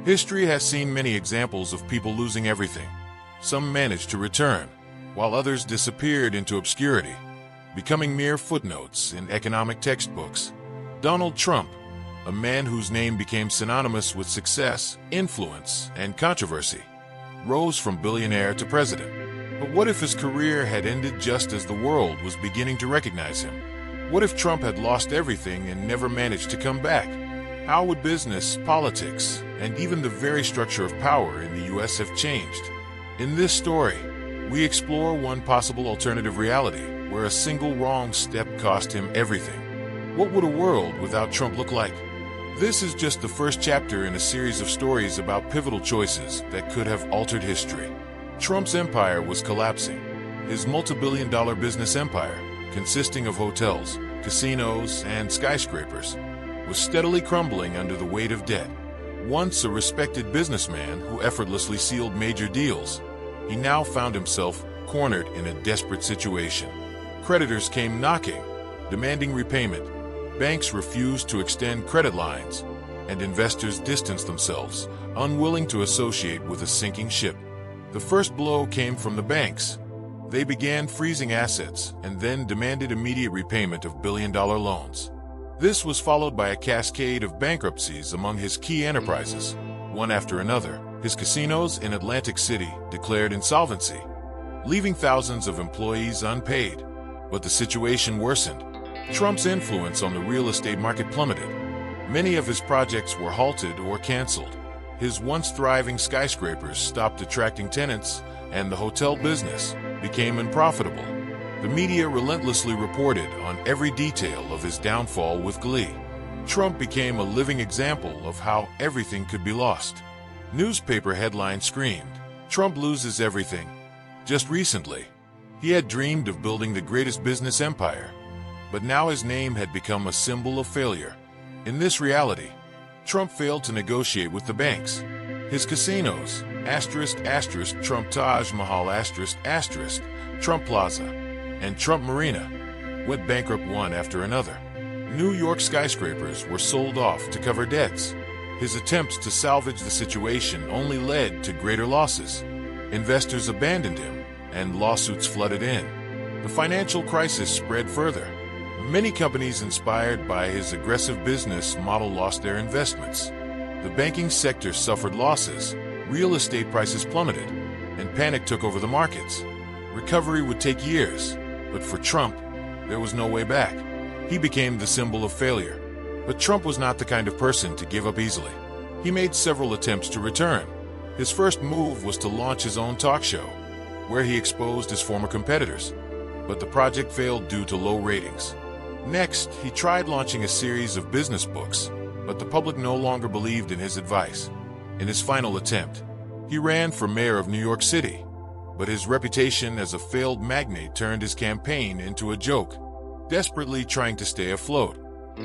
History has seen many examples of people losing everything. Some managed to return, while others disappeared into obscurity, becoming mere footnotes in economic textbooks. Donald Trump, a man whose name became synonymous with success, influence, and controversy, rose from billionaire to president. But what if his career had ended just as the world was beginning to recognize him? What if Trump had lost everything and never managed to come back? How would business, politics, and even the very structure of power in the U.S. have changed? In this story, we explore one possible alternative reality where a single wrong step cost him everything. What would a world without Trump look like? This is just the first chapter in a series of stories about pivotal choices that could have altered history. Trump's empire was collapsing. His multi-billion-dollar business empire, consisting of hotels, casinos, and skyscrapers, was steadily crumbling under the weight of debt. Once a respected businessman who effortlessly sealed major deals, he now found himself cornered in a desperate situation. Creditors came knocking, demanding repayment. Banks refused to extend credit lines, and investors distanced themselves, unwilling to associate with a sinking ship. The first blow came from the banks. They began freezing assets and then demanded immediate repayment of billion-dollar loans. This was followed by a cascade of bankruptcies among his key enterprises. One after another, his casinos in Atlantic City declared insolvency, leaving thousands of employees unpaid. But the situation worsened. Trump's influence on the real estate market plummeted. Many of his projects were halted or canceled. His once thriving skyscrapers stopped attracting tenants, and the hotel business became unprofitable. The media relentlessly reported on every detail of his downfall with glee. Trump became a living example of how everything could be lost. Newspaper headlines screamed, "Trump loses everything." Just recently, he had dreamed of building the greatest business empire, but now his name had become a symbol of failure. In this reality, Trump failed to negotiate with the banks. His casinos, Trump Taj Mahal, Trump Plaza, and Trump Marina, went bankrupt one after another. New York skyscrapers were sold off to cover debts. His attempts to salvage the situation only led to greater losses. Investors abandoned him, and lawsuits flooded in. The financial crisis spread further. Many companies inspired by his aggressive business model lost their investments. The banking sector suffered losses, real estate prices plummeted, and panic took over the markets. Recovery would take years, but for Trump, there was no way back. He became the symbol of failure. But Trump was not the kind of person to give up easily. He made several attempts to return. His first move was to launch his own talk show, where he exposed his former competitors. But the project failed due to low ratings. Next, he tried launching a series of business books, but the public no longer believed in his advice. In his final attempt, he ran for mayor of New York City, but his reputation as a failed magnate turned his campaign into a joke. Desperately trying to stay afloat,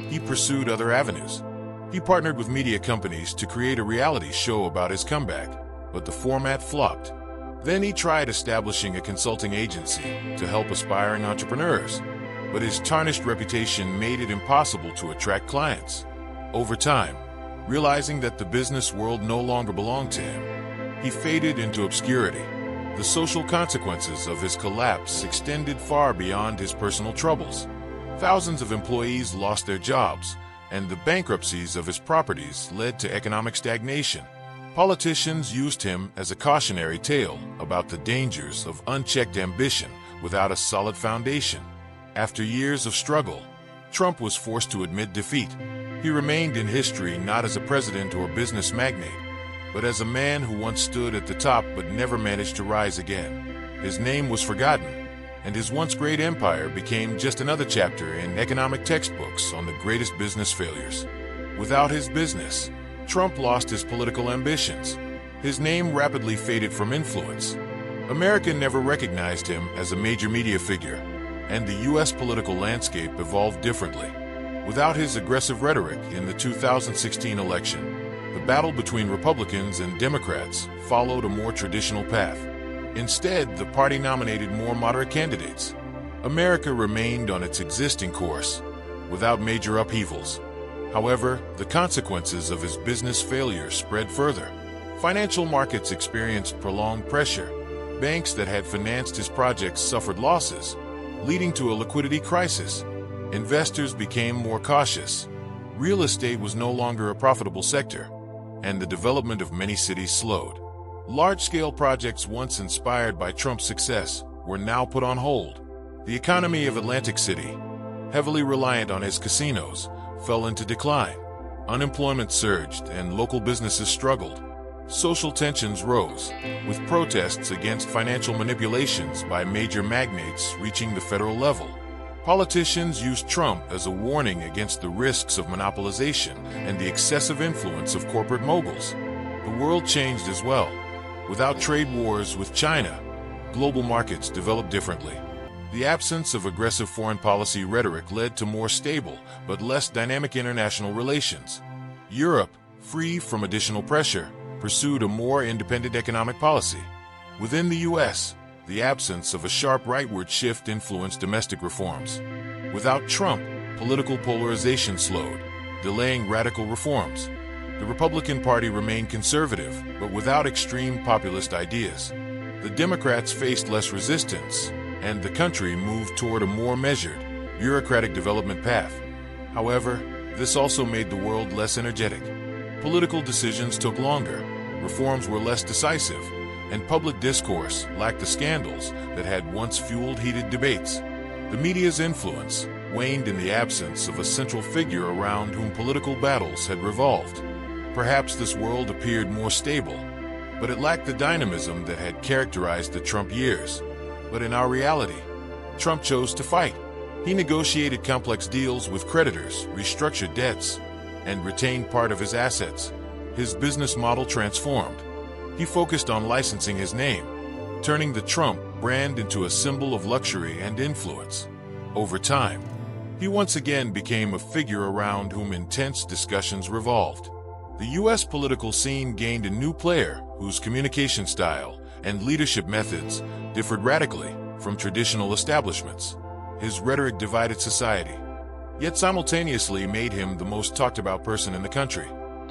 he pursued other avenues. He partnered with media companies to create a reality show about his comeback, but the format flopped. Then he tried establishing a consulting agency to help aspiring entrepreneurs, but his tarnished reputation made it impossible to attract clients. Over time, realizing that the business world no longer belonged to him, he faded into obscurity. The social consequences of his collapse extended far beyond his personal troubles. Thousands of employees lost their jobs, and the bankruptcies of his properties led to economic stagnation. Politicians used him as a cautionary tale about the dangers of unchecked ambition without a solid foundation. After years of struggle, Trump was forced to admit defeat. He remained in history not as a president or business magnate, but as a man who once stood at the top but never managed to rise again. His name was forgotten, and his once great empire became just another chapter in economic textbooks on the greatest business failures. Without his business, Trump lost his political ambitions. His name rapidly faded from influence. America never recognized him as a major media figure, and the U.S. political landscape evolved differently. Without his aggressive rhetoric in the 2016 election, the battle between Republicans and Democrats followed a more traditional path. Instead, the party nominated more moderate candidates. America remained on its existing course, without major upheavals. However, the consequences of his business failure spread further. Financial markets experienced prolonged pressure. Banks that had financed his projects suffered losses, leading to a liquidity crisis. Investors became more cautious. Real estate was no longer a profitable sector, and the development of many cities slowed. Large-scale projects once inspired by Trump's success were now put on hold. The economy of Atlantic City, heavily reliant on his casinos, fell into decline. Unemployment surged and local businesses struggled. Social tensions rose, with protests against financial manipulations by major magnates reaching the federal level. Politicians used Trump as a warning against the risks of monopolization and the excessive influence of corporate moguls. The world changed as well. Without trade wars with China, global markets developed differently. The absence of aggressive foreign policy rhetoric led to more stable but less dynamic international relations. Europe, free from additional pressure, pursued a more independent economic policy. Within the U.S., the absence of a sharp rightward shift influenced domestic reforms. Without Trump, political polarization slowed, delaying radical reforms. The Republican Party remained conservative, but without extreme populist ideas. The Democrats faced less resistance, and the country moved toward a more measured, bureaucratic development path. However, this also made the world less energetic. Political decisions took longer, reforms were less decisive, and public discourse lacked the scandals that had once fueled heated debates. The media's influence waned in the absence of a central figure around whom political battles had revolved. Perhaps this world appeared more stable, but it lacked the dynamism that had characterized the Trump years. But in our reality, Trump chose to fight. He negotiated complex deals with creditors, restructured debts, and retained part of his assets. His business model transformed. He focused on licensing his name, turning the Trump brand into a symbol of luxury and influence. Over time, he once again became a figure around whom intense discussions revolved. The U.S. political scene gained a new player whose communication style and leadership methods differed radically from traditional establishments. His rhetoric divided society, yet simultaneously made him the most talked about person in the country.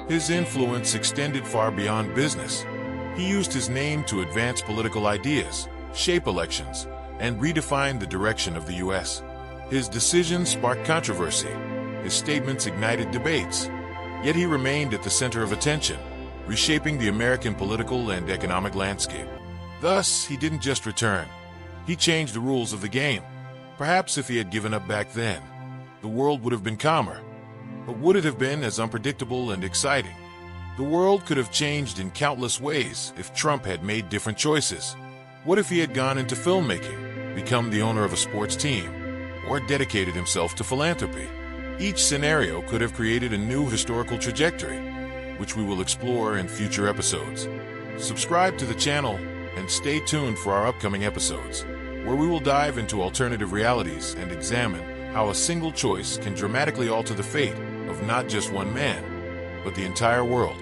His influence extended far beyond business. He used his name to advance political ideas, shape elections, and redefine the direction of the U.S. His decisions sparked controversy. His statements ignited debates. Yet he remained at the center of attention, reshaping the American political and economic landscape. Thus, he didn't just return. He changed the rules of the game. Perhaps if he had given up back then, the world would have been calmer. But would it have been as unpredictable and exciting? The world could have changed in countless ways if Trump had made different choices. What if he had gone into filmmaking, become the owner of a sports team, or dedicated himself to philanthropy? Each scenario could have created a new historical trajectory, which we will explore in future episodes. Subscribe to the channel and stay tuned for our upcoming episodes, where we will dive into alternative realities and examine how a single choice can dramatically alter the fate of not just one man, but the entire world.